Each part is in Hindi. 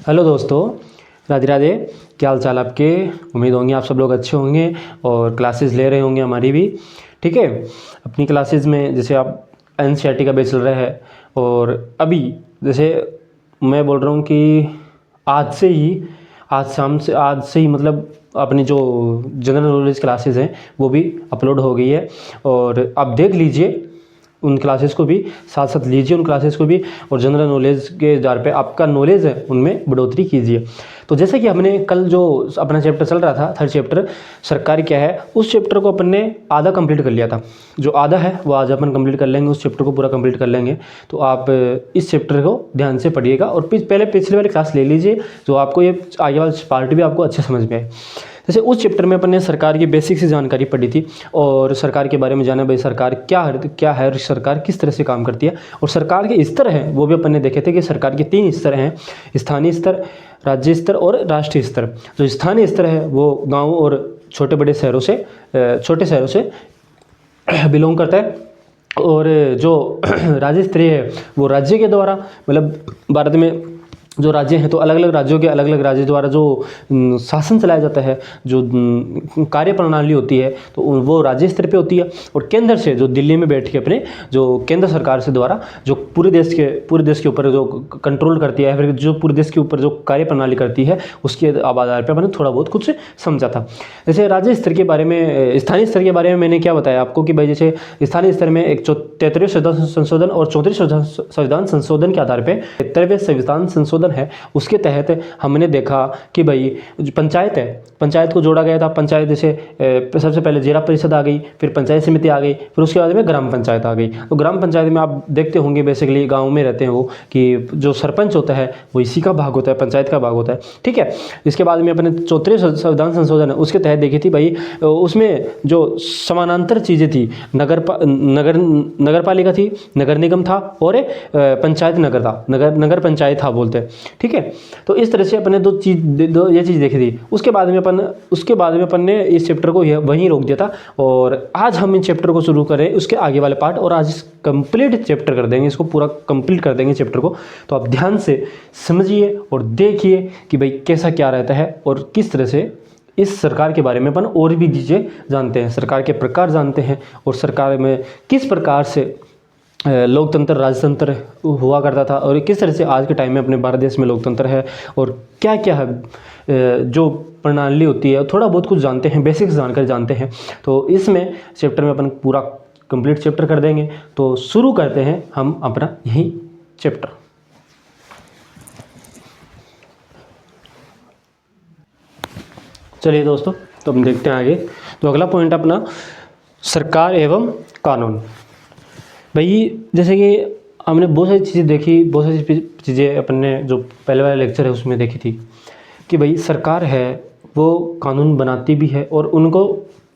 हेलो दोस्तों, राधे राधे। क्या हाल चाल आपके। उम्मीद होंगी आप सब लोग अच्छे होंगे और क्लासेस ले रहे होंगे हमारी भी। ठीक है, अपनी क्लासेस में जैसे आप एनसीईआरटी का बेच चल रहा है और अभी जैसे मैं बोल रहा हूँ कि आज से ही मतलब अपनी जो जनरल नॉलेज क्लासेस हैं वो भी अपलोड हो गई है और आप देख लीजिए उन क्लासेस को भी, साथ साथ लीजिए उन क्लासेस को भी और जनरल नॉलेज के आधार पे आपका नॉलेज है उनमें बढ़ोतरी कीजिए। तो जैसे कि हमने कल जो अपना चैप्टर चल रहा था, थर्ड चैप्टर सरकार क्या है, उस चैप्टर को अपन ने आधा कंप्लीट कर लिया था। जो आधा है वो आज अपन कंप्लीट कर लेंगे, उस चैप्टर को पूरा कंप्लीट कर लेंगे। तो आप इस चैप्टर को ध्यान से पढ़िएगा और पहले पिछले वाली क्लास ले लीजिए, जो आपको ये आगे वाला पार्ट भी आपको अच्छे समझ में आए। जैसे उस चैप्टर में अपन ने सरकार की बेसिक सी जानकारी पढ़ी थी और सरकार के बारे में जाना, भाई सरकार क्या है और सरकार किस तरह से काम करती है। और सरकार के स्तर हैं वो भी अपन ने देखे थे कि सरकार के 3 स्तर हैं, स्थानीय स्तर, राज्य स्तर और राष्ट्रीय स्तर। जो स्थानीय स्तर है वो गाँव और छोटे शहरों से बिलोंग करता है और जो राज्य स्तरीय है वो राज्य के द्वारा, मतलब भारत में जो राज्य हैं तो अलग अलग राज्यों के अलग अलग राज्य द्वारा जो शासन चलाया जाता है, जो कार्य प्रणाली होती है तो वो राज्य स्तर पे होती है। और केंद्र से जो दिल्ली में बैठ के अपने जो केंद्र सरकार से द्वारा जो पूरे देश के ऊपर जो कंट्रोल करती है, फिर जो पूरे देश के ऊपर जो कार्य प्रणाली करती है उसके आधार पर मैंने थोड़ा बहुत कुछ समझा था। जैसे राज्य स्तर के बारे में, स्थानीय स्तर के बारे में मैंने क्या बताया आपको कि भाई जैसे स्थानीय स्तर में एक 33वें संविधान संशोधन और 34वें संविधान संशोधन के आधार पर 73वें संविधान संशोधन है, उसके तहत हमने देखा कि भाई पंचायत है, पंचायत को जोड़ा गया था। पंचायत जैसे सबसे पहले जिला परिषद आ गई, फिर पंचायत समिति आ गई, फिर उसके बाद में ग्राम पंचायत आ गई। तो ग्राम पंचायत में आप देखते होंगे बेसिकली गांव में रहते हैं वो कि जो सरपंच होता है वो इसी का भाग होता है, पंचायत का भाग होता है। ठीक है, इसके बाद में अपने 34वें संविधान संशोधन है उसके तहत देखी थी भाई, उसमें जो समानांतर चीज़ें थी, नगर पालिका थी, नगर निगम था और पंचायत नगर था, नगर पंचायत था बोलते हैं। ठीक है, तो इस तरह से अपने दो ये चीज़ देखी थी। उसके बाद में अपन ने इस चैप्टर को वहीं रोक दिया था और आज हम इन चैप्टर को शुरू करें उसके आगे वाले पार्ट, और आज कंप्लीट चैप्टर कर देंगे, इसको पूरा कंप्लीट कर देंगे चैप्टर को। तो आप ध्यान से समझिए और देखिए कि भाई कैसा क्या रहता है और किस तरह से इस सरकार के बारे में अपन और भी चीज़ें जानते हैं, सरकार के प्रकार जानते हैं और सरकार में किस प्रकार से लोकतंत्र राजतंत्र हुआ करता था और किस तरह से आज के टाइम में अपने भारत देश में लोकतंत्र है और क्या क्या है जो प्रणाली होती है, थोड़ा बहुत कुछ जानते हैं, बेसिक्स जानकारी जानते हैं। तो इसमें चैप्टर में अपन पूरा कंप्लीट चैप्टर कर देंगे। तो शुरू करते हैं हम अपना यही चैप्टर। चलिए दोस्तों, तो हम देखते हैं आगे। तो अगला पॉइंट अपना सरकार एवं कानून। भाई जैसे कि हमने बहुत सारी चीज़ें देखी, बहुत सारी चीज़ें अपन ने जो पहले वाला लेक्चर है उसमें देखी थी कि भाई सरकार है वो कानून बनाती भी है और उनको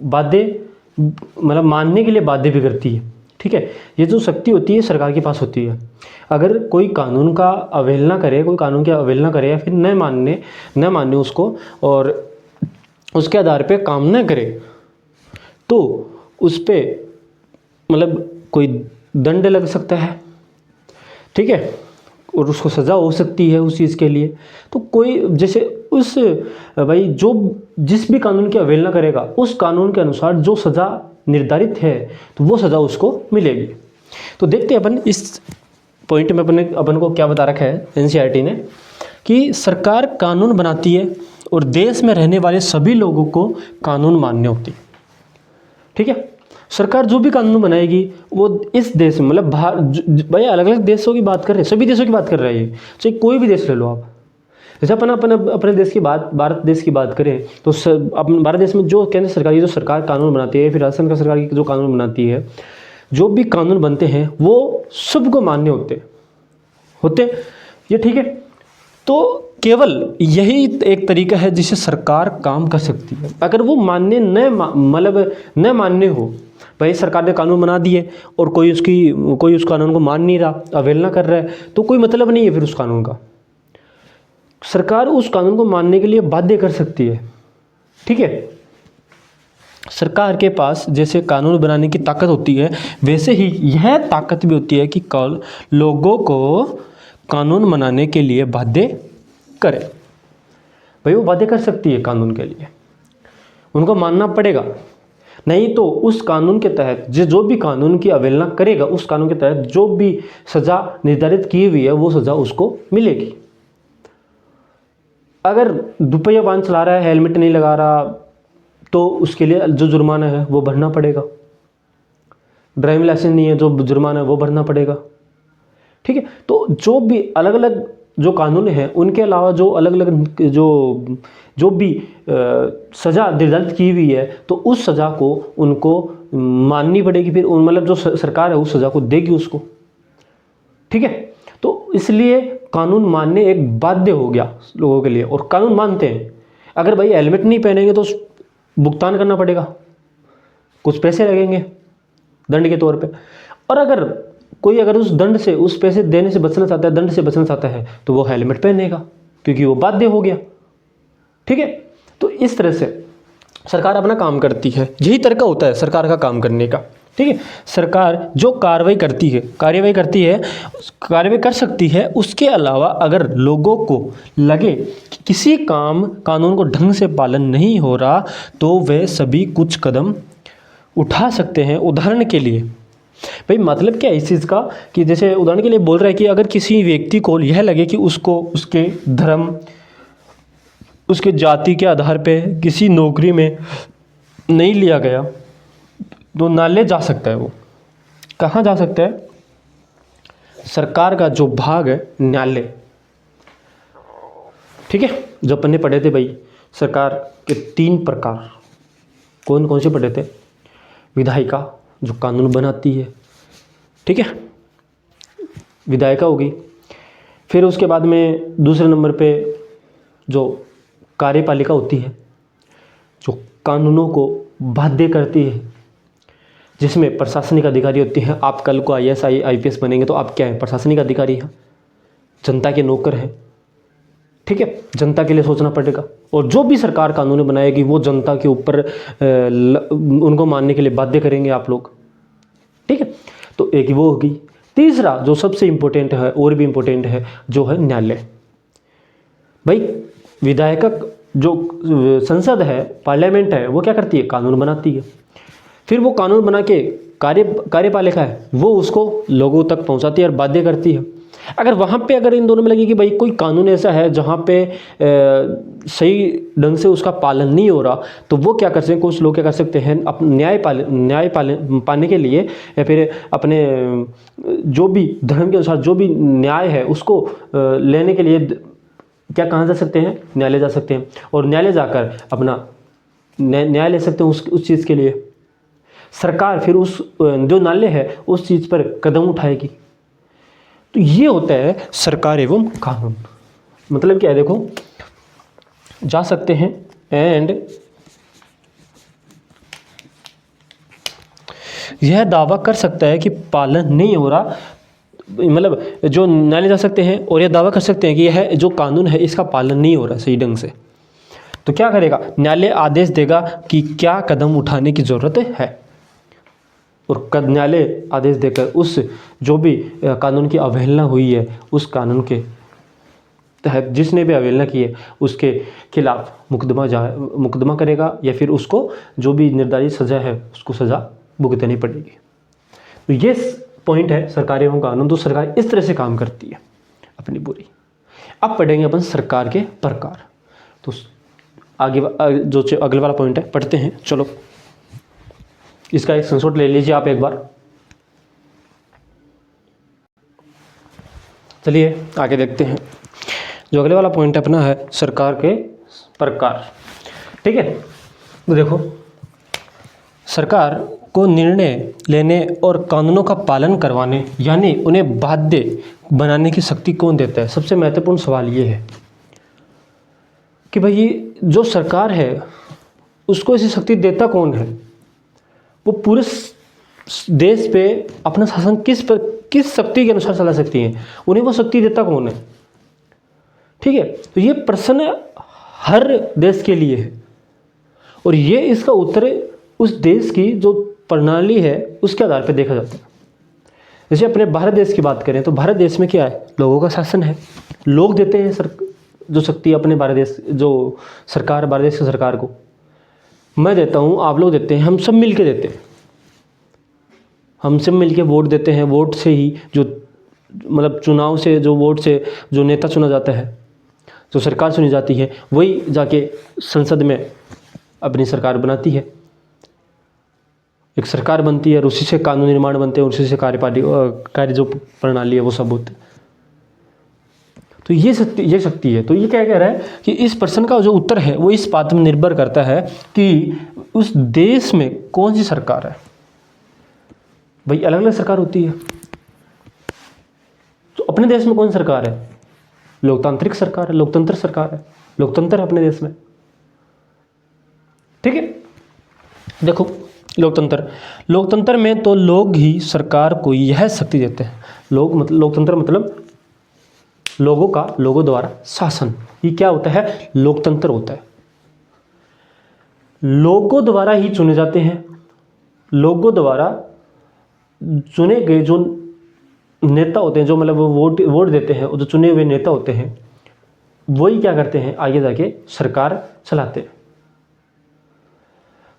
बाध्य, मतलब मानने के लिए बाध्य भी करती है। ठीक है, ये जो शक्ति होती है सरकार के पास होती है। अगर कोई कानून का अवहेलना करे, कोई कानून की अवहेलना करे या फिर न माने उसको और उसके आधार पे काम न करे तो उस पर मतलब कोई दंड लग सकता है। ठीक है, और उसको सज़ा हो सकती है उस चीज़ के लिए। तो कोई जैसे उस भाई जो जिस भी कानून की अवहेलना करेगा उस कानून के अनुसार जो सज़ा निर्धारित है तो वो सज़ा उसको मिलेगी। तो देखते हैं अपन इस पॉइंट में अपन को क्या बता रखा है एनसीईआरटी ने कि सरकार कानून बनाती है और देश में रहने वाले सभी लोगों को कानून मान्य होती है। ठीक है, सरकार जो भी कानून बनाएगी वो इस देश में, मतलब भाई अलग अलग देशों की बात कर रहे हैं, सभी देशों की बात कर रहे हैं, चाहे कोई भी देश ले लो आप। जैसे अपने देश की बात, भारत देश की बात करें तो अपन भारत देश में जो केंद्र सरकार, जो सरकार कानून बनाती है, फिर राजस्थान का सरकार की जो कानून बनाती है, जो भी कानून बनते हैं वो सबको मान्य होते ये। ठीक है, तो केवल यही एक तरीका है जिससे सरकार काम कर सकती है। अगर वो मान्य न मान्य हो, भाई सरकार ने कानून बना दिए और कोई उस कानून को मान नहीं रहा, अवहेलना कर रहा है, तो कोई मतलब नहीं है फिर उस कानून का। सरकार उस कानून को मानने के लिए बाध्य कर सकती है। ठीक है, सरकार के पास जैसे कानून बनाने की ताकत होती है वैसे ही यह ताकत भी होती है कि लोगों को कानून बनाने के लिए बाध्य करे। भाई वो बाध्य कर सकती है कानून के लिए, उनको मानना पड़ेगा, नहीं तो उस कानून के तहत जो भी कानून की अवहेलना करेगा उस कानून के तहत जो भी सज़ा निर्धारित की हुई है वो सज़ा उसको मिलेगी। अगर दुपहिया वाहन चला रहा है, हेलमेट नहीं लगा रहा, तो उसके लिए जो जुर्माना है वो भरना पड़ेगा। ड्राइविंग लाइसेंस नहीं है, जो जुर्माना है वो भरना पड़ेगा। ठीक है, तो जो भी अलग अलग जो कानून हैं उनके अलावा जो अलग अलग जो भी सज़ा निर्धारित की हुई है तो उस सज़ा को उनको माननी पड़ेगी। फिर मतलब जो सरकार है उस सज़ा को देगी उसको। ठीक है, तो इसलिए कानून मानने एक बाध्य हो गया लोगों के लिए, और कानून मानते हैं। अगर भाई हेलमेट नहीं पहनेंगे तो भुगतान करना पड़ेगा, कुछ पैसे लगेंगे दंड के तौर पे। और अगर उस दंड से, उस पैसे देने से बचना चाहता है, दंड से बचना चाहता है, तो वो हेलमेट पहनेगा क्योंकि वो बाध्य हो गया। ठीक है, तो इस तरह से सरकार अपना काम करती है। यही तरीका होता है सरकार का काम करने का। ठीक है, सरकार जो कार्रवाई करती है कार्रवाई कर सकती है। उसके अलावा अगर लोगों को लगे कि किसी कानून को ढंग से पालन नहीं हो रहा तो वे सभी कुछ कदम उठा सकते हैं। उदाहरण के लिए भाई मतलब क्या है इस चीज़ का, कि जैसे उदाहरण के लिए बोल रहा है कि अगर किसी व्यक्ति को यह लगे कि उसको उसके धर्म, उसके जाति के आधार पे किसी नौकरी में नहीं लिया गया तो न्यायालय जा सकता है। वो कहाँ जा सकता है? सरकार का जो भाग है न्यायालय। ठीक है, जो अपन ने पढ़े थे भाई सरकार के 3 प्रकार, कौन कौन से पढ़े थे? विधायिका जो कानून बनाती है, ठीक है, विधायिका होगी। फिर उसके बाद में दूसरे नंबर पे जो कार्यपालिका होती है जो कानूनों को बाध्य करती है, जिसमें प्रशासनिक अधिकारी होती हैं। आप कल को IAS IPS बनेंगे तो आप क्या हैं? प्रशासनिक अधिकारी हैं, जनता के नौकर हैं। ठीक है, जनता के लिए सोचना पड़ेगा, और जो भी सरकार कानून बनाएगी वो जनता के ऊपर उनको मानने के लिए बाध्य करेंगे आप लोग। ठीक है, तो एक वो होगी। तीसरा जो सबसे इम्पोर्टेंट है और भी इम्पोर्टेंट है जो है न्यायालय। भाई विधायक जो संसद है, पार्लियामेंट है, वो क्या करती है? कानून बनाती है। फिर वो कानून बना के कार्यपालिका है वो उसको लोगों तक पहुंचाती है और बाध्य करती है। अगर इन दोनों में लगे कि भाई कोई कानून ऐसा है जहाँ पे सही ढंग से उसका पालन नहीं हो रहा, तो वो क्या कर सकते हैं? कुछ लोग क्या कर सकते हैं? अपने न्याय पाने के लिए या फिर अपने जो भी धर्म के अनुसार जो भी न्याय है उसको लेने के लिए क्या कहाँ जा सकते हैं? न्यायालय जा सकते हैं, और न्यायालय जाकर अपना न्याय ले सकते हैं उस चीज़ के लिए। सरकार फिर उस जो न्यायालय है उस चीज़ पर कदम उठाएगी। तो ये होता है सरकार एवं कानून। मतलब क्या है? देखो, जा सकते हैं एंड यह दावा कर सकता है कि पालन नहीं हो रहा, मतलब जो न्यायालय जा सकते हैं और यह दावा कर सकते हैं कि यह जो कानून है इसका पालन नहीं हो रहा सही ढंग से। तो क्या करेगा? न्यायालय आदेश देगा कि क्या कदम उठाने की ज़रूरत है, और न्यायालय आदेश देकर उस जो भी कानून की अवहेलना हुई है उस कानून के तहत जिसने भी अवहेलना की है उसके खिलाफ मुकदमा करेगा, या फिर उसको जो भी निर्धारित सज़ा है उसको सज़ा भुगतनी पड़ेगी। तो ये पॉइंट है सरकार एवं कानून। तो सरकार इस तरह से काम करती है अपनी पूरी। अब पढ़ेंगे अपन सरकार के प्रकार। तो आगे जो अगले वाला पॉइंट है पढ़ते हैं। चलो इसका एक स्क्रीनशॉट ले लीजिए आप एक बार। चलिए आगे देखते हैं। जो अगले वाला पॉइंट अपना है सरकार के प्रकार। ठीक है, तो देखो, सरकार को निर्णय लेने और कानूनों का पालन करवाने यानी उन्हें बाध्य बनाने की शक्ति कौन देता है? सबसे महत्वपूर्ण सवाल ये है कि भाई जो सरकार है उसको ऐसी शक्ति देता कौन है? वो पूरे देश पे अपना शासन किस शक्ति के अनुसार चला सकती हैं? उन्हें वो शक्ति देता कौन है? ठीक है, तो ये प्रश्न हर देश के लिए है, और ये इसका उत्तर उस देश की जो प्रणाली है उसके आधार पर देखा जाता है। जैसे अपने भारत देश की बात करें तो भारत देश में क्या है? लोगों का शासन है, लोग देते हैं जो शक्ति है अपने भारत देश, जो सरकार, भारत देश की सरकार को मैं देता हूँ, आप लोग देते हैं, हम सब मिल के देते हैं, हम सब मिल के वोट देते हैं। वोट से ही जो मतलब चुनाव से, जो वोट से जो नेता चुना जाता है, जो सरकार चुनी जाती है, वही जाके संसद में अपनी सरकार बनाती है, एक सरकार बनती है और उसी से कानून निर्माण बनते हैं, उसी से कार्य जो प्रणाली है वो सब होते हैं। तो ये शक्ति है। तो ये क्या कह रहा है कि इस प्रश्न का जो उत्तर है वो इस बात में निर्भर करता है कि उस देश में कौन सी सरकार है। भाई अलग अलग सरकार होती है, तो अपने देश में कौन सी सरकार है? लोकतांत्रिक सरकार है, लोकतंत्र सरकार है, लोकतंत्र है अपने देश में। ठीक है, देखो लोकतंत्र में तो लोग ही सरकार को यह शक्ति देते हैं। लोकतंत्र मतलब लोगों द्वारा शासन। ये क्या होता है? लोकतंत्र होता है। लोगों द्वारा ही चुने जाते हैं, लोगों द्वारा चुने गए जो नेता होते हैं, जो मतलब वो वोट देते हैं, और जो चुने हुए नेता होते हैं वही क्या करते हैं, आगे जाके सरकार चलाते हैं।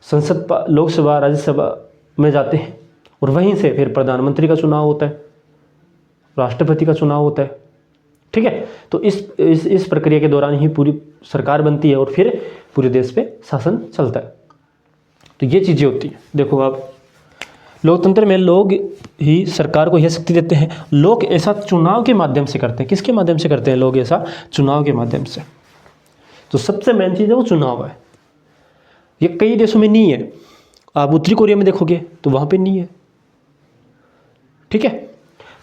संसद, लोकसभा, राज्यसभा में जाते हैं और वहीं से फिर प्रधानमंत्री का चुनाव होता है, राष्ट्रपति का चुनाव होता है। ठीक है, तो इस प्रक्रिया के दौरान ही पूरी सरकार बनती है और फिर पूरे देश पे शासन चलता है। तो ये चीज़ें होती हैं। देखो आप, लोकतंत्र में लोग ही सरकार को यह शक्ति देते हैं। लोग ऐसा चुनाव के माध्यम से करते हैं। किसके माध्यम से करते हैं लोग ऐसा? चुनाव के माध्यम से। तो सबसे मेन चीज़ है वो चुनाव है। ये कई देशों में नहीं है। आप उत्तरी कोरिया में देखोगे तो वहाँ पे नहीं है। ठीक है,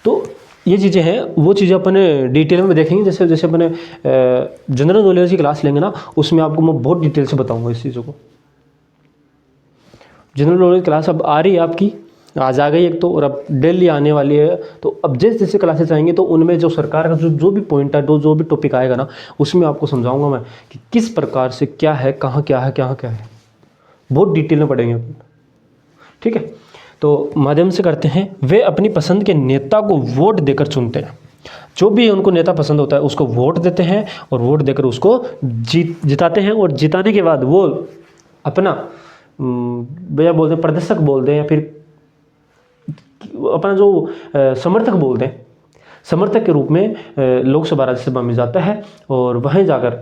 तो ये चीज़ें हैं, वो चीज़ें अपन डिटेल में देखेंगे। जैसे अपन जनरल नॉलेज की क्लास लेंगे ना, उसमें आपको मैं बहुत डिटेल से बताऊंगा इस चीज़ों को। जनरल नॉलेज क्लास अब आ रही है आपकी, आज आ गई एक तो, और अब डेली आने वाली है। तो अब जैसे क्लासेस आएंगे तो उनमें जो सरकार का जो भी पॉइंट है, जो भी टॉपिक आएगा ना, उसमें आपको समझाऊंगा मैं कि किस प्रकार से क्या है, कहाँ क्या है, बहुत डिटेल में पढ़ेंगे अपन। ठीक है, तो माध्यम से करते हैं। वे अपनी पसंद के नेता को वोट देकर चुनते हैं। जो भी उनको नेता पसंद होता है उसको वोट देते हैं और वोट देकर उसको जिताते हैं। और जिताने के बाद वो अपना भैया बोलते हैं, प्रदर्शक बोलते हैं, या फिर अपना जो समर्थक बोलते हैं, समर्थक के रूप में लोकसभा, राज्यसभा में जाता है और वहीं जाकर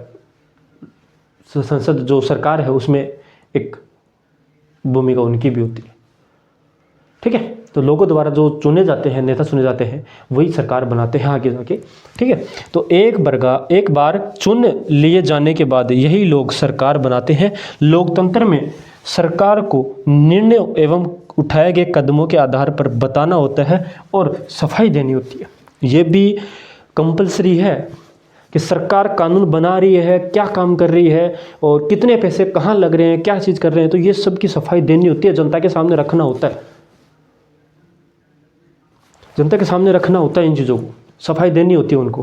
संसद, जो सरकार है, उसमें एक भूमिका उनकी भी होती है। ठीक है, तो लोगों द्वारा जो चुने जाते हैं, नेता चुने जाते हैं, वही सरकार बनाते हैं आगे जाके। ठीक है, तो एक बार चुन लिए जाने के बाद यही लोग सरकार बनाते हैं। लोकतंत्र में सरकार को निर्णय एवं उठाए गए कदमों के आधार पर बताना होता है और सफाई देनी होती है। ये भी कंपलसरी है कि सरकार कानून बना रही है, क्या काम कर रही है और कितने पैसे कहाँ लग रहे हैं, क्या चीज़ कर रहे हैं, तो ये सब की सफाई देनी होती है, जनता के सामने रखना होता है। जनता के सामने रखना होता है, इन चीज़ों को सफाई देनी होती है उनको,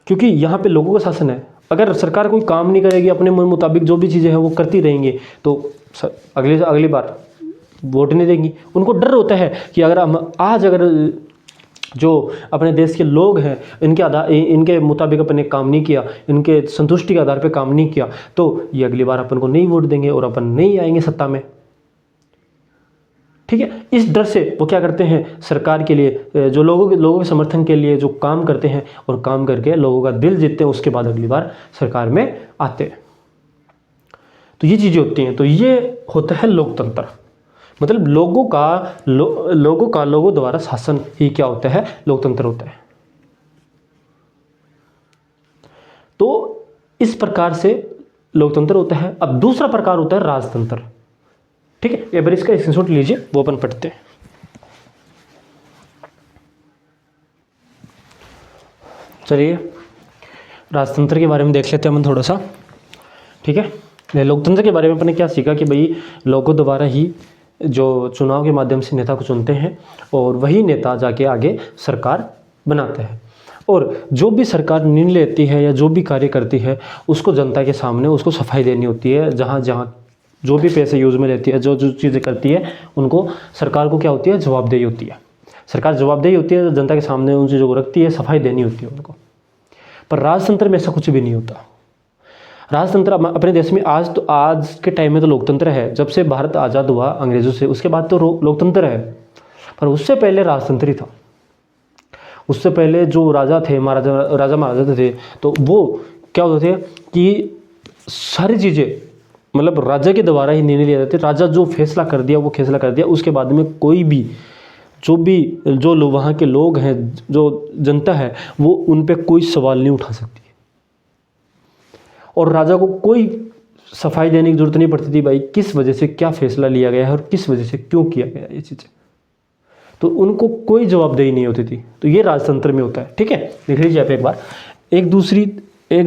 क्योंकि यहाँ पे लोगों का शासन है। अगर सरकार कोई काम नहीं करेगी, अपने मन मुताबिक जो भी चीज़ें हैं वो करती रहेंगी, तो अगली बार वोट नहीं देंगी। उनको डर होता है कि अगर अगर जो अपने देश के लोग हैं, इनके मुताबिक अपने काम नहीं किया, इनके संतुष्टि के आधार पर काम नहीं किया, तो ये अगली बार अपन को नहीं वोट देंगे और अपन नहीं आएंगे सत्ता में। ठीक है, इस डर से वो क्या करते हैं, सरकार के लिए, जो लोगों के समर्थन के लिए जो काम करते हैं और काम करके लोगों का दिल जीतते हैं, उसके बाद अगली बार सरकार में आते हैं। तो ये चीज़ें होती हैं। तो ये होता है लोकतंत्र, मतलब लोगों द्वारा शासन ही क्या होता है, लोकतंत्र होता है। तो इस प्रकार से लोकतंत्र होता है। अब दूसरा प्रकार होता है राजतंत्र। ठीक है, एक बार इसका स्क्रीनशॉट लीजिए, वो अपन पढ़ते हैं। चलिए राजतंत्र के बारे में देख लेते हैं हम थोड़ा सा। ठीक है, लोकतंत्र के बारे में अपने क्या सीखा कि भाई लोगों द्वारा ही जो चुनाव के माध्यम से नेता को चुनते हैं और वही नेता जाके आगे सरकार बनाता है। और जो भी सरकार निर्णय लेती है या जो भी कार्य करती है उसको जनता के सामने उसको सफाई देनी होती है। जहाँ जो भी पैसे यूज़ में लेती है, जो चीज़ें करती है, उनको सरकार को क्या होती है, जवाबदेही होती है। सरकार जवाबदेही होती है, जनता के सामने उन चीज़ों को रखती है, सफाई देनी होती है उनको। पर राजतंत्र में ऐसा कुछ भी नहीं होता। राजतंत्र अपने देश में आज के टाइम में तो लोकतंत्र है, जब से भारत आज़ाद हुआ अंग्रेज़ों से उसके बाद तो लोकतंत्र है, पर उससे पहले राजतंत्र ही था। उससे पहले जो राजा थे, राजा महाराजा थे, तो वो क्या होते थे कि सारी चीज़ें मतलब राजा के द्वारा ही निर्णय लिए जाते। राजा जो फैसला कर दिया वो फैसला कर दिया, उसके बाद में कोई भी जो वहाँ के लोग हैं, जो जनता है, वो उन पे कोई सवाल नहीं उठा सकती। और राजा को कोई सफाई देने की जरूरत नहीं पड़ती थी, भाई किस वजह से क्या फैसला लिया गया है और किस वजह से क्यों किया गया ये चीज़ें, तो उनको कोई जवाबदेही नहीं होती थी। तो ये राजतंत्र में होता है। ठीक है, देख लीजिए आप एक बार। एक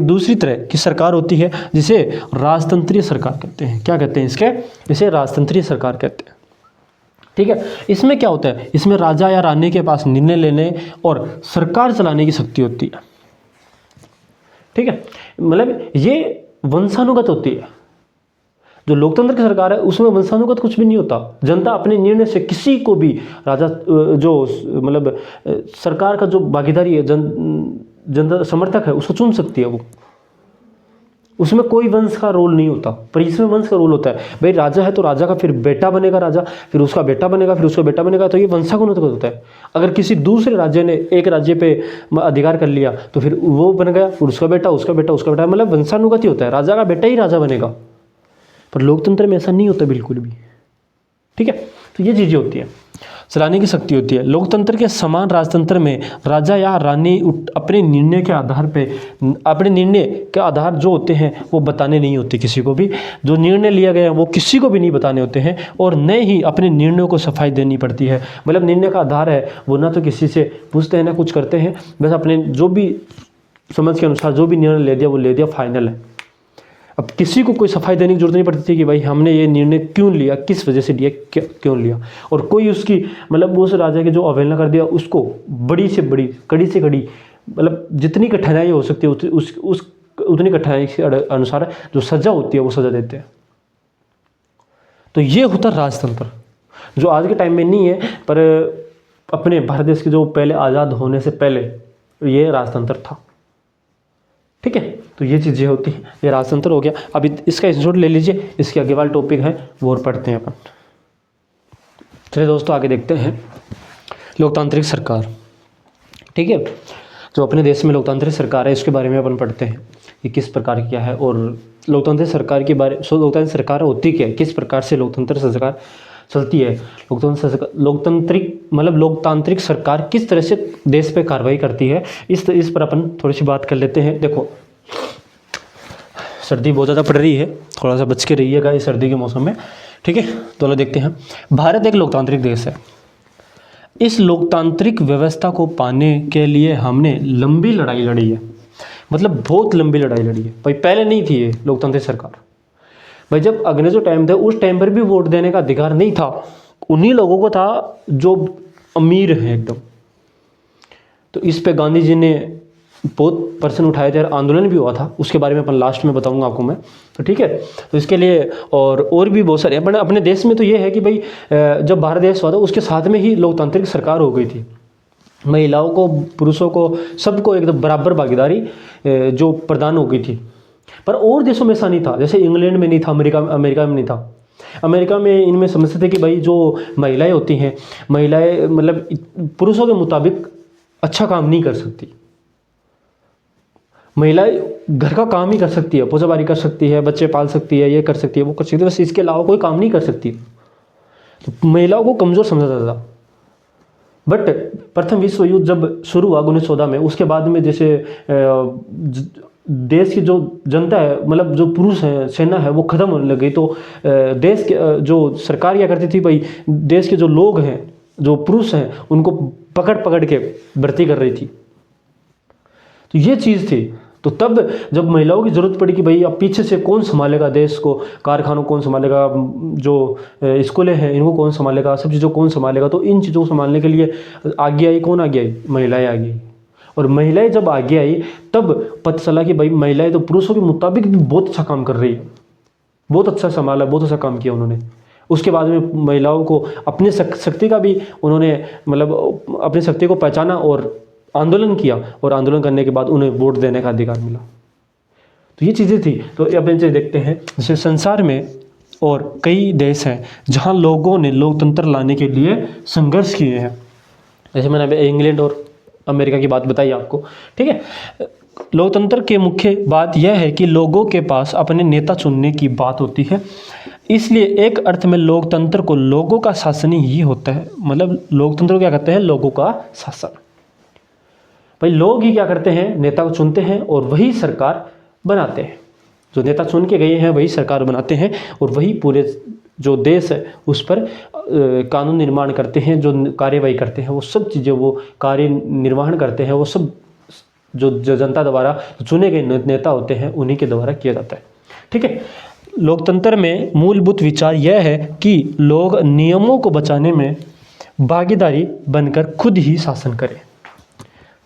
दूसरी तरह की सरकार होती है जिसे राजतंत्रीय सरकार कहते हैं। क्या कहते हैं इसके? इसे राजतंत्रीय सरकार कहते हैं। ठीक है, इसमें क्या होता है, इसमें राजा या रानी के पास निर्णय लेने और सरकार चलाने की शक्ति होती है। ठीक है, मतलब ये वंशानुगत होती है। जो लोकतंत्र की सरकार है उसमें वंशानुगत कुछ भी नहीं होता। जनता अपने निर्णय से किसी को भी राजा जो मतलब सरकार का जो भागीदारी है, जनता समर्थक है, उसको चुन सकती है वो। उसमें कोई वंश का रोल नहीं होता, पर इसमें वंश का रोल होता है। भाई राजा है तो राजा का फिर बेटा बनेगा राजा, फिर उसका बेटा बनेगा, फिर उसका बेटा बनेगा, तो ये वंशानुगत होता है। अगर किसी दूसरे राज्य ने एक राज्य पे अधिकार कर लिया तो फिर वो बन गया, फिर उसका बेटा, उसका बेटा, उसका बेटा, मतलब वंशानुगत ही होता है। राजा का बेटा ही राजा बनेगा, पर लोकतंत्र में ऐसा नहीं होता बिल्कुल भी। ठीक है, तो ये चीज़ें होती है, चलाने की शक्ति होती है। लोकतंत्र के समान राजतंत्र में राजा या रानी अपने निर्णय के आधार जो होते हैं वो बताने नहीं होते किसी को भी। जो निर्णय लिया गया है वो किसी को भी नहीं बताने होते हैं, और न ही अपने निर्णयों को सफाई देनी पड़ती है। मतलब निर्णय का आधार है वो ना तो किसी से पूछते हैं ना कुछ करते हैं, बस अपने जो भी समझ के अनुसार जो भी निर्णय ले दिया वो ले दिया, फाइनल है। अब किसी को कोई सफाई देने की जरूरत नहीं पड़ती थी कि भाई हमने ये निर्णय क्यों लिया, किस वजह से लिया, क्यों लिया। और कोई उसकी मतलब उस राजा की जो अवहेलना कर दिया उसको बड़ी से बड़ी, कड़ी से कड़ी, मतलब जितनी कठिनाई हो सकती है उतनी कठिनाई के अनुसार जो सजा होती है वो सजा देते हैं। तो ये होता राजतंत्र, जो आज के टाइम में नहीं है, पर अपने भारत देश के जो पहले आज़ाद होने से पहले ये राजतंत्र था। ठीक है, तो ये चीज़ें होती हैं, ये राजतंत्र हो गया। अभी इसका स्क्रीनशॉट ले लीजिए, इसके आगे वाला टॉपिक है वो और पढ़ते हैं अपन। चलिए दोस्तों आगे देखते हैं लोकतांत्रिक सरकार। ठीक है, जो अपने देश में लोकतांत्रिक सरकार है इसके बारे में अपन पढ़ते हैं कि किस प्रकार की क्या है, और लोकतांत्रिक सरकार के बारे लोकतांत्रिक सरकार होती क्या है, किस प्रकार से लोकतंत्र सरकार चलती है। लोकतांत्रिक सरकार किस तरह से देश पे कार्रवाई करती है, इस पर अपन थोड़ी सी बात कर लेते हैं। देखो सर्दी बहुत ज़्यादा पड़ रही है, थोड़ा सा बच के रहिएगा इस सर्दी के मौसम में। ठीक है, तो लोग देखते हैं। भारत एक लोकतांत्रिक देश है। इस लोकतांत्रिक व्यवस्था को पाने के लिए हमने लंबी लड़ाई लड़ी है, मतलब बहुत लंबी लड़ाई लड़ी है भाई। पहले नहीं थी ये लोकतांत्रिक सरकार भाई, जब अंग्रेजों टाइम थे उस टाइम पर भी वोट देने का अधिकार नहीं था, उन्हीं लोगों को था जो अमीर हैं एकदम। तो इस पे गांधी जी ने बहुत प्रश्न उठाए थे, आंदोलन भी हुआ था, उसके बारे में अपन लास्ट में बताऊंगा आपको मैं। तो ठीक है, तो इसके लिए और भी बहुत सारे अपने देश में तो ये है कि भाई जब भारत देश हुआ था उसके साथ में ही लोकतांत्रिक सरकार हो गई थी। महिलाओं को, पुरुषों को, सबको एकदम बराबर भागीदारी जो प्रदान हो गई थी। पर और देशों में ऐसा नहीं था, जैसे इंग्लैंड में नहीं था, अमेरिका में नहीं था। अमेरिका में इनमें समझते थे कि भाई जो महिलाएं होती हैं, महिलाएं मतलब पुरुषों के मुताबिक अच्छा काम नहीं कर सकती। महिलाएं घर का काम ही कर सकती है, पोछाबारी कर सकती है, बच्चे पाल सकती है, ये कर सकती है, वो कर सकती है, बस इसके अलावा कोई काम नहीं कर सकती। तो महिलाओं को कमज़ोर समझा जाता था। बट प्रथम विश्व युद्ध जब शुरू हुआ 1914 में, उसके बाद में जैसे देश की जो जनता है, मतलब जो पुरुष है, सेना है, वो ख़त्म होने लग गई। तो देश के जो सरकार क्या करती थी भाई, देश के जो लोग हैं, जो पुरुष हैं, उनको पकड़ पकड़ के भर्ती कर रही थी। तो ये चीज़ थी। तो तब जब महिलाओं की ज़रूरत पड़ी कि भाई अब पीछे से कौन संभालेगा देश को, कारखानों कौन संभालेगा, जो स्कूलें हैं इनको कौन संभालेगा, सब चीज़ों कौन संभालेगा, तो इन चीज़ों को संभालने के लिए आगे आई, कौन आगे आई? महिलाएं आगे आई। और महिलाएं जब आगे आई तब पता चला कि भाई महिलाएं तो पुरुषों के मुताबिक भी बहुत अच्छा काम कर रही है, बहुत अच्छा संभाला, बहुत अच्छा काम किया उन्होंने। उसके बाद में महिलाओं को अपनी शक्ति का भी उन्होंने मतलब अपनी शक्ति को पहचाना और आंदोलन किया और आंदोलन करने के बाद उन्हें वोट देने का अधिकार मिला। तो ये चीज़ें थी। तो अब इनसे देखते हैं, जैसे संसार में और कई देश हैं जहाँ लोगों ने लोकतंत्र लाने के लिए संघर्ष किए हैं। जैसे मैंने अभी इंग्लैंड और अमेरिका की बात बताई आपको, ठीक है। लोकतंत्र के मुख्य बात यह है कि लोगों के पास अपने नेता चुनने की बात होती है, इसलिए एक अर्थ में लोकतंत्र को लोगों का शासन ही होता है। मतलब लोकतंत्र को क्या कहते हैं? लोगों का शासन। भाई लोग ही क्या करते हैं? नेता को चुनते हैं और वही सरकार बनाते हैं। जो नेता चुन के गए हैं वही सरकार बनाते हैं और वही पूरे जो देश है उस पर कानून निर्माण करते हैं, जो कार्यवाही करते हैं, वो सब चीज़ें वो कार्य निर्वहन करते हैं, वो सब जो जनता द्वारा चुने गए नेता होते हैं उन्हीं के द्वारा किया जाता है, ठीक है। लोकतंत्र में मूलभूत विचार यह है कि लोग नियमों को बचाने में भागीदारी बनकर खुद ही शासन करें,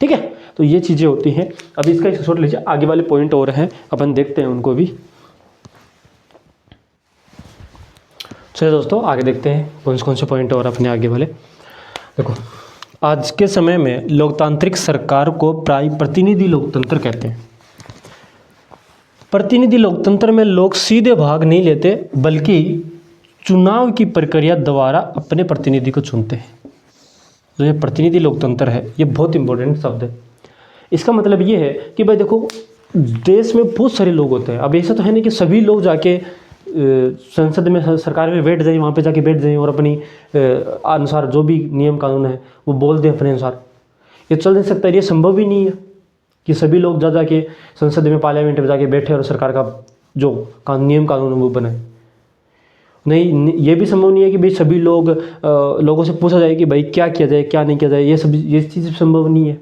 ठीक है। तो ये चीज़ें होती हैं। अब इसका एक छोड़ लीजिए, आगे वाले पॉइंट और हैं, अपन देखते हैं उनको भी। चलिए दोस्तों आगे देखते हैं कौन से पॉइंट और अपने आगे वाले। देखो, आज के समय में लोकतांत्रिक सरकार को प्राय प्रतिनिधि लोकतंत्र कहते हैं। प्रतिनिधि लोकतंत्र में लोग सीधे भाग नहीं लेते बल्कि चुनाव की प्रक्रिया द्वारा अपने प्रतिनिधि को चुनते हैं। तो ये प्रतिनिधि लोकतंत्र है, ये बहुत इंपॉर्टेंट शब्द है। इसका मतलब ये है कि भाई देखो, देश में बहुत सारे लोग होते हैं। अब ऐसा तो है नहीं कि सभी लोग जाके संसद में, सरकार में बैठ जाए, वहाँ पे जाके बैठ जाएं और अपनी अनुसार जो भी नियम कानून है वो बोल दें अपने अनुसार। ये चल नहीं सकता, ये संभव ही नहीं है कि सभी लोग जाके संसद में, पार्लियामेंट में जाके बैठे और सरकार का जो नियम कानून है वो बनाए। नहीं, ये भी संभव नहीं है कि भाई सभी लोगों से पूछा जाए कि भाई क्या किया जाए, क्या नहीं किया जाए। ये चीज़ संभव नहीं है।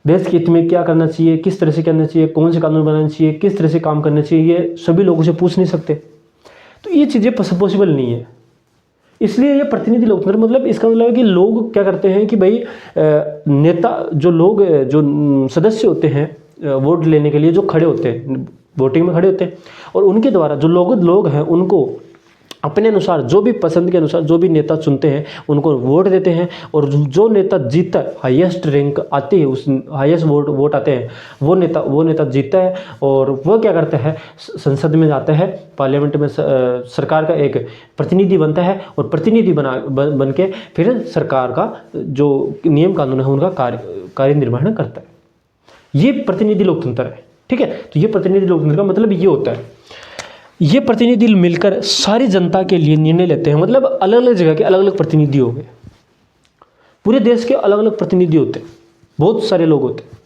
देश के हित में क्या करना चाहिए, किस तरह से करना चाहिए, कौन से कानून बनाना चाहिए, किस तरह से काम करना चाहिए, ये सभी लोगों से पूछ नहीं सकते। तो ये चीज़ें पॉसिबल नहीं है। इसलिए ये प्रतिनिधि लोकतंत्र, मतलब इसका मतलब है कि लोग क्या करते हैं कि भाई नेता, जो सदस्य होते हैं वोट लेने के लिए, जो खड़े होते हैं, वोटिंग में खड़े होते हैं, और उनके द्वारा जो लोग हैं उनको अपने अनुसार, जो भी पसंद के अनुसार जो भी नेता चुनते हैं उनको वोट देते हैं। और जो नेता जीतता है, हाईएस्ट रैंक आती है, उस हाईएस्ट वोट आते हैं, वो नेता जीतता है। और वह क्या करता है? संसद में जाता है, पार्लियामेंट में सरकार का एक प्रतिनिधि बनता है और प्रतिनिधि बन के फिर सरकार का जो नियम कानून है उनका कार्य निर्वहन करता है। ये प्रतिनिधि लोकतंत्र है, ठीक है। तो ये प्रतिनिधि लोकतंत्र का मतलब ये होता है, ये प्रतिनिधि मिलकर सारी जनता के लिए निर्णय लेते हैं। मतलब अलग अलग जगह के अलग अलग प्रतिनिधि हो गए, पूरे देश के अलग अलग प्रतिनिधि होते हैं, बहुत सारे लोग होते हैं,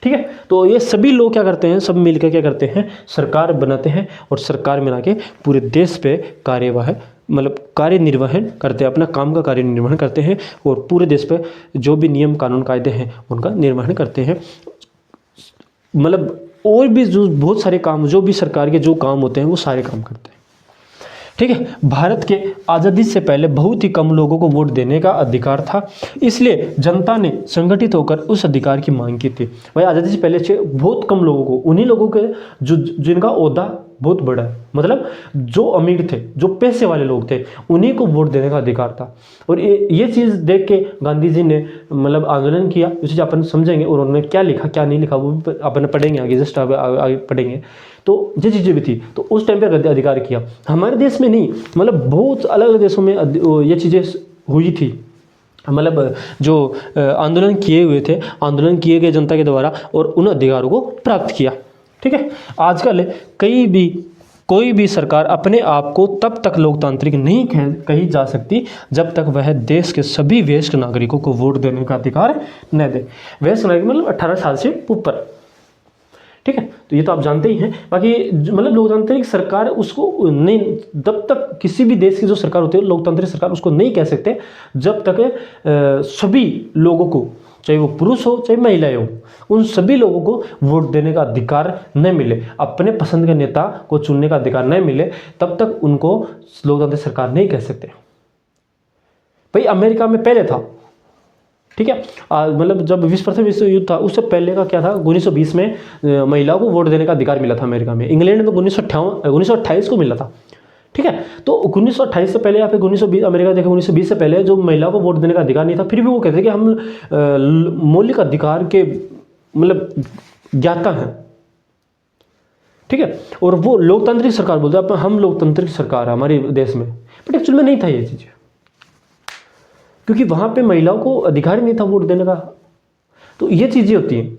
ठीक है। तो ये सभी लोग क्या करते हैं? सब मिलकर क्या करते हैं? सरकार बनाते हैं और सरकार में लाके पूरे देश पे कार्य निर्वहन करते हैं, अपना काम का कार्य निर्वहन करते हैं और पूरे देश पे जो भी नियम कानून कायदे हैं उनका निर्वहन करते हैं। मतलब और भी जो बहुत सारे काम, जो भी सरकार के जो काम होते हैं वो सारे काम करते हैं, ठीक है। भारत के आज़ादी से पहले बहुत ही कम लोगों को वोट देने का अधिकार था, इसलिए जनता ने संगठित होकर उस अधिकार की मांग की थी। भाई आज़ादी से पहले बहुत कम लोगों को, उन्हीं लोगों के जिनका ओहदा बहुत बड़ा है, मतलब जो अमीर थे, जो पैसे वाले लोग थे, उन्हीं को वोट देने का अधिकार था। और ये चीज़ देख के गांधी जी ने मतलब आंदोलन किया। इस चीज़ अपन समझेंगे और उन्होंने क्या लिखा क्या नहीं लिखा वो भी अपन पढ़ेंगे आगे, जस्ट आगे पढ़ेंगे। तो ये चीज़ें भी थी, तो उस टाइम पे अधिकार किया। हमारे देश में नहीं, मतलब बहुत अलग अलग देशों में ये चीज़ें हुई थी। मतलब जो आंदोलन किए हुए थे, आंदोलन किए गए जनता के द्वारा, और उन अधिकारों को प्राप्त किया, ठीक है। आजकल कोई भी सरकार अपने आप को तब तक लोकतांत्रिक नहीं कही जा सकती जब तक वह देश के सभी वयस्क नागरिकों को वोट देने का अधिकार न दे। वयस्क नागरिक मतलब 18 साल से ऊपर, ठीक है। तो ये तो आप जानते ही हैं। बाकी मतलब लोकतांत्रिक सरकार उसको नहीं, जब तक किसी भी देश की जो सरकार होती है लोकतांत्रिक सरकार, उसको नहीं कह सकते जब तक सभी लोगों को, चाहे वो पुरुष हो चाहे महिलाएं हो, उन सभी लोगों को वोट देने का अधिकार न मिले, अपने पसंद के नेता को चुनने का अधिकार न मिले, तब तक उनको लोकतांत्रिक सरकार नहीं कह सकते। भाई अमेरिका में पहले था, ठीक है। मतलब जब प्रथम विश्व युद्ध था उससे पहले का क्या था? 1920 में महिलाओं को वोट देने का अधिकार मिला था अमेरिका में। इंग्लैंड में 1928 को मिला था, ठीक है। तो 1928 से पहले या फिर 1920 अमेरिका देखें 1920 से पहले जो महिलाओं को वोट देने का अधिकार नहीं था, फिर भी वो कहते हैं कि हम मौलिक अधिकार के मतलब ज्ञाता हैं, ठीक है। और वो लोकतांत्रिक सरकार बोलते हैं, हम लोकतंत्र की सरकार है हमारे देश में, बट एक्चुअल में नहीं था ये चीज़, क्योंकि वहाँ पे महिलाओं को अधिकार ही नहीं था वोट देने का। तो ये चीज़ें होती हैं,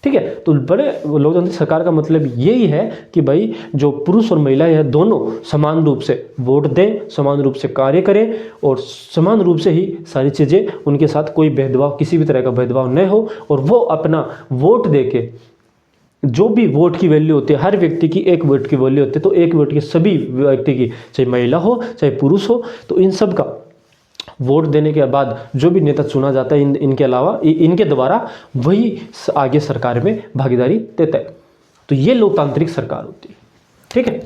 ठीक है। तो बड़े लोकतांत्रिक सरकार का मतलब यही है कि भाई जो पुरुष और महिला है दोनों समान रूप से वोट दें, समान रूप से कार्य करें और समान रूप से ही सारी चीज़ें, उनके साथ कोई भेदभाव, किसी भी तरह का भेदभाव न हो, और वो अपना वोट दे के, जो भी वोट की वैल्यू होती है, हर व्यक्ति की एक वोट की वैल्यू होती है, तो एक वोट की सभी व्यक्ति की, चाहे महिला हो चाहे पुरुष हो, तो इन सब का वोट देने के बाद जो भी नेता चुना जाता है इनके अलावा इनके द्वारा, वही आगे सरकार में भागीदारी देता है। तो ये लोकतांत्रिक सरकार होती है, ठीक है।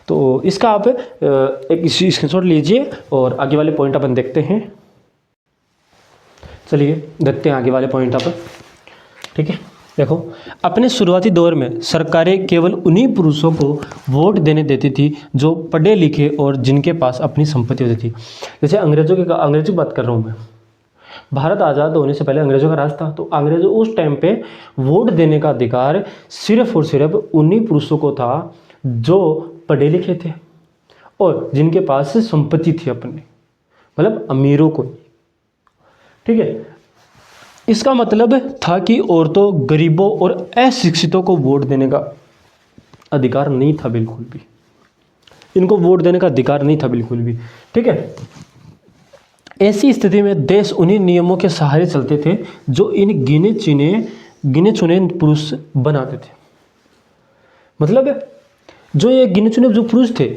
तो इसका आप एक स्क्रीनशॉट लीजिए और आगे वाले पॉइंट अपन देखते हैं। चलिए देखते हैं आगे वाले पॉइंट अपन, ठीक है। देखो, अपने शुरुआती दौर में सरकारें केवल उन्हीं पुरुषों को वोट देने देती थी जो पढ़े लिखे और जिनके पास अपनी संपत्ति होती थी। जैसे अंग्रेज़ों की बात कर रहा हूँ मैं, भारत आज़ाद होने से पहले अंग्रेज़ों का राज था, तो अंग्रेज़ों उस टाइम पे वोट देने का अधिकार सिर्फ और सिर्फ उन्हीं पुरुषों को था जो पढ़े लिखे थे और जिनके पास संपत्ति थी अपनी, मतलब अमीरों को, ठीक है। इसका मतलब था कि औरतों, गरीबों और अशिक्षितों को वोट देने का अधिकार नहीं था बिल्कुल भी, इनको वोट देने का अधिकार नहीं था बिल्कुल भी, ठीक है। ऐसी स्थिति में देश उन्हीं नियमों के सहारे चलते थे जो इन गिने चुने पुरुष बनाते थे। मतलब जो ये गिने चुने जो पुरुष थे,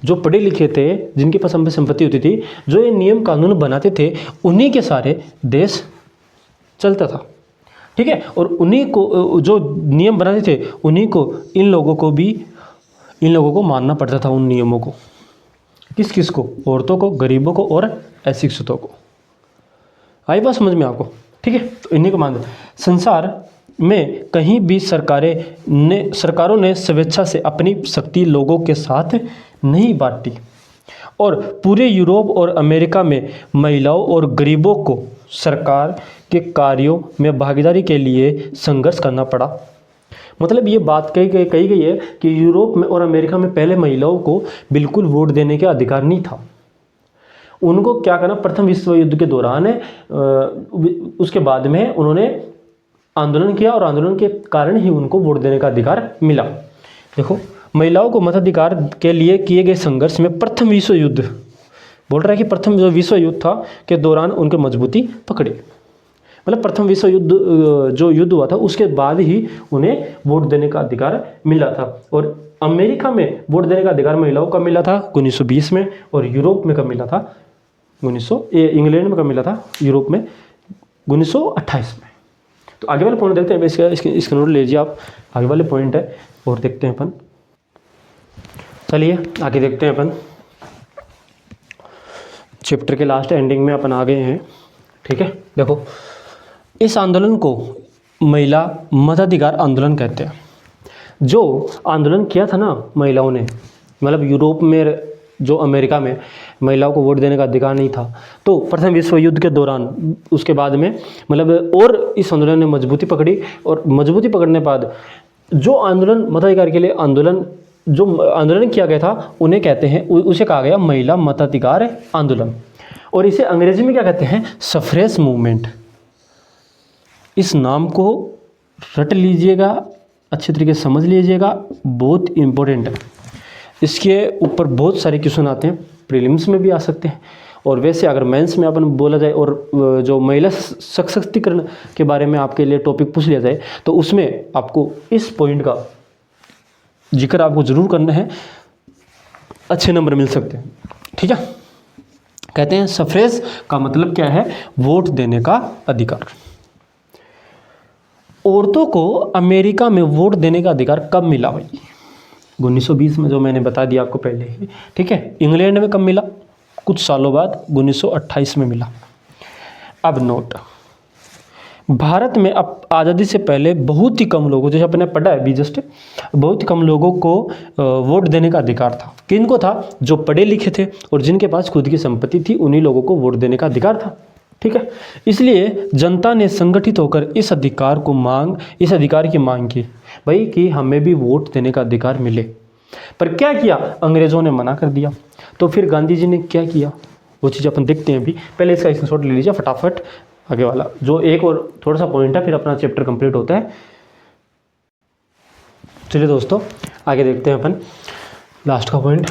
जो पढ़े लिखे थे, जिनके पास संपत्ति होती थी, जो ये नियम कानून बनाते थे, उन्हीं के सारे देश चलता था, ठीक है। और उन्हीं को जो नियम बनाते थे, उन्हीं को इन लोगों को मानना पड़ता था, उन नियमों को। किस को? औरतों को, गरीबों को और अशिक्षितों को। आई बात समझ में आपको, ठीक है। तो इन्हीं को मानते। संसार में कहीं भी सरकारों ने स्वेच्छा से अपनी शक्ति लोगों के साथ नहीं बांटी, और पूरे यूरोप और अमेरिका में महिलाओं और गरीबों को सरकार के कार्यों में भागीदारी के लिए संघर्ष करना पड़ा। मतलब ये बात कही गई है कि यूरोप में और अमेरिका में पहले महिलाओं को बिल्कुल वोट देने का अधिकार नहीं था। उनको क्या करना, प्रथम विश्व युद्ध के दौरान उसके बाद में उन्होंने आंदोलन किया और आंदोलन के कारण ही उनको वोट देने का अधिकार मिला। देखो, महिलाओं को मताधिकार के लिए किए गए संघर्ष में प्रथम विश्व युद्ध, बोल रहा है कि प्रथम जो विश्व युद्ध था के दौरान उनके मजबूती पकड़ी। मतलब प्रथम विश्व युद्ध जो युद्ध हुआ था उसके बाद ही उन्हें वोट देने का अधिकार मिला था। और अमेरिका में वोट देने का अधिकार महिलाओं का मिला था 1920 में, और यूरोप में कब मिला था, इंग्लैंड में कब मिला था, यूरोप में 1928 में। तो आगे वाले पॉइंट देखते हैं, इसका नोट लीजिए आप, आगे वाले पॉइंट है और देखते हैं अपन। चलिए आगे देखते हैं अपन, चैप्टर के लास्ट एंडिंग में अपन आ गए हैं, ठीक है। देखो, इस आंदोलन को महिला मताधिकार आंदोलन कहते हैं। जो आंदोलन किया था ना महिलाओं ने, मतलब यूरोप में, जो अमेरिका में महिलाओं को वोट देने का अधिकार नहीं था, तो प्रथम विश्व युद्ध के दौरान उसके बाद में मतलब और इस आंदोलन ने मजबूती पकड़ी, और मजबूती पकड़ने के बाद जो आंदोलन मताधिकार के लिए आंदोलन किया गया था, उन्हें कहते हैं, उसे कहा गया महिला मताधिकार आंदोलन। और इसे अंग्रेजी में क्या कहते हैं, सफ्रेज मूवमेंट। इस नाम को रट लीजिएगा, अच्छे तरीके से समझ लीजिएगा, बहुत इम्पोर्टेंट है। इसके ऊपर बहुत सारे क्वेश्चन आते हैं, प्रीलिम्स में भी आ सकते हैं, और वैसे अगर मेंस में अपन बोला जाए और जो महिला सशक्तिकरण के बारे में आपके लिए टॉपिक पूछ लिया जाए, तो उसमें आपको इस पॉइंट का जिक्र आपको ज़रूर करना है, अच्छे नंबर मिल सकते हैं, ठीक है। कहते हैं सफ्रेज का मतलब क्या है, वोट देने का अधिकार। औरतों को अमेरिका में वोट देने का अधिकार कब मिला भाई, 1920 में, जो मैंने बता दिया आपको पहले ही, ठीक है। इंग्लैंड में कब मिला, कुछ सालों बाद 1928 में मिला। अब नोट, भारत में अब आज़ादी से पहले बहुत ही कम लोगों, जैसे अपने पढ़ा है अभी जस्ट, बहुत ही कम लोगों को वोट देने का अधिकार था। किनको था? जो पढ़े लिखे थे और जिनके पास खुद की संपत्ति थी, उन्हीं लोगों को वोट देने का अधिकार था। ठीक है, इसलिए जनता ने संगठित होकर इस अधिकार की मांग की, भाई कि हमें भी वोट देने का अधिकार मिले। पर क्या किया? अंग्रेज़ों ने मना कर दिया। तो फिर गांधी जी ने क्या किया, वो चीज़ अपन देखते हैं अभी। पहले इसका स्क्रीनशॉट ले लीजिए फटाफट, आगे वाला जो एक और थोड़ा सा पॉइंट है, फिर अपना चैप्टर कंप्लीट होता है। चलिए दोस्तों आगे देखते हैं अपन लास्ट का पॉइंट।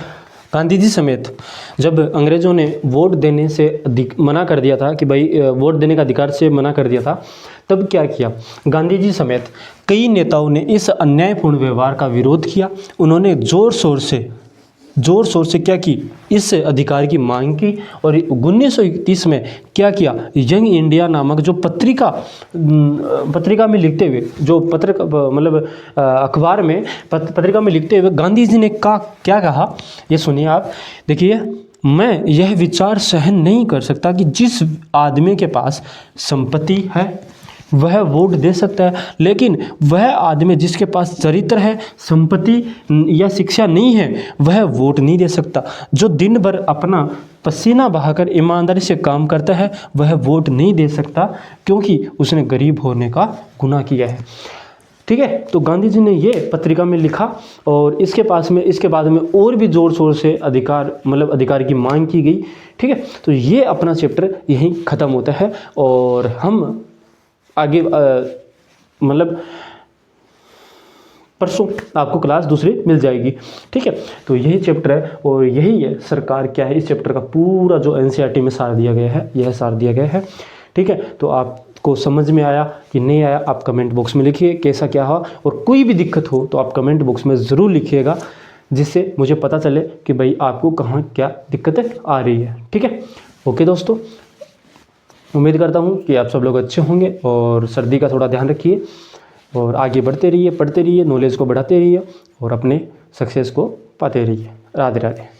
गांधी जी समेत जब अंग्रेज़ों ने वोट देने से मना कर दिया था कि भाई वोट देने का अधिकार से मना कर दिया था, तब क्या किया? गांधी जी समेत कई नेताओं ने इस अन्यायपूर्ण व्यवहार का विरोध किया। उन्होंने ज़ोर शोर से क्या की? इस अधिकार की मांग की। और 1931 में क्या किया? यंग इंडिया नामक जो पत्रिका में लिखते हुए, जो अखबार में पत्रिका में लिखते हुए गांधी जी ने क्या कहा, ये सुनिए आप। देखिए, मैं यह विचार सहन नहीं कर सकता कि जिस आदमी के पास संपत्ति है वह वोट दे सकता है, लेकिन वह आदमी जिसके पास चरित्र है, संपत्ति या शिक्षा नहीं है, वह वोट नहीं दे सकता। जो दिन भर अपना पसीना बहाकर ईमानदारी से काम करता है, वह वोट नहीं दे सकता, क्योंकि उसने गरीब होने का गुनाह किया है। ठीक है, तो गांधी जी ने ये पत्रिका में लिखा और इसके बाद में और भी ज़ोर शोर से अधिकार की मांग की गई। ठीक है, तो ये अपना चैप्टर यहीं ख़त्म होता है और हम आगे परसों आपको क्लास दूसरी मिल जाएगी। ठीक है, तो यही चैप्टर है और यही है सरकार क्या है, इस चैप्टर का पूरा जो एनसीईआरटी में सार दिया गया है, यह सार दिया गया है। ठीक है, तो आपको समझ में आया कि नहीं आया, आप कमेंट बॉक्स में लिखिए कैसा क्या हो, और कोई भी दिक्कत हो तो आप कमेंट बॉक्स में ज़रूर लिखिएगा, जिससे मुझे पता चले कि भाई आपको कहाँ क्या दिक्कतें आ रही है। ठीक है, ओके दोस्तों, उम्मीद करता हूँ कि आप सब लोग अच्छे होंगे और सर्दी का थोड़ा ध्यान रखिए और आगे बढ़ते रहिए, पढ़ते रहिए, नॉलेज को बढ़ाते रहिए और अपने सक्सेस को पाते रहिए। राधे राधे।